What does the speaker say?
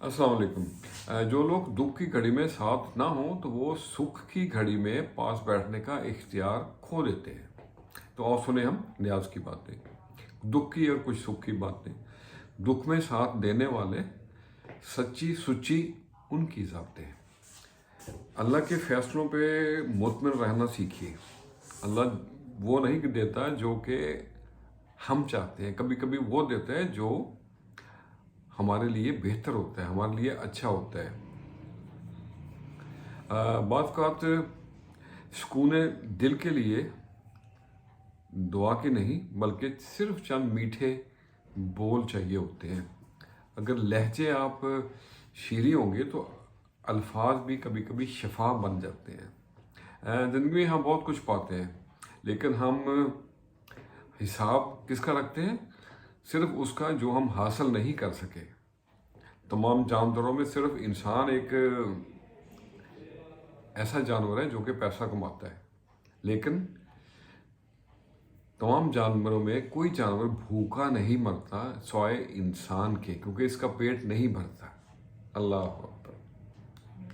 अस्सलाम वालेकुम। जो लोग दुख की घड़ी में साथ ना हों तो वो सुख की घड़ी में पास बैठने का इख्तियार खो देते हैं। तो और सुने हम न्याज की बातें, दुख की और कुछ सुख की बातें। दुख में साथ देने वाले सच्ची सुच्ची उनकी ज़ातें हैं। अल्लाह के फैसलों पे मुतमिन रहना सीखिए। अल्लाह वो नहीं देता जो कि हम चाहते हैं, कभी कभी वो देता है जो हमारे लिए बेहतर होता है, हमारे लिए अच्छा होता है। बात सुकून दिल के लिए दुआ की नहीं बल्कि सिर्फ चंद मीठे बोल चाहिए होते हैं। अगर लहजे आप शीरी होंगे तो अल्फाज भी कभी कभी शफा बन जाते हैं। ज़िंदगी में हम बहुत कुछ पाते हैं लेकिन हम हिसाब किसका रखते हैं? सिर्फ उसका जो हम हासिल नहीं कर सके। तमाम जानवरों में सिर्फ इंसान एक ऐसा जानवर है जो कि पैसा कमाता है, लेकिन तमाम जानवरों में कोई जानवर भूखा नहीं मरता सिवाय इंसान के, क्योंकि इसका पेट नहीं भरता। अल्लाह।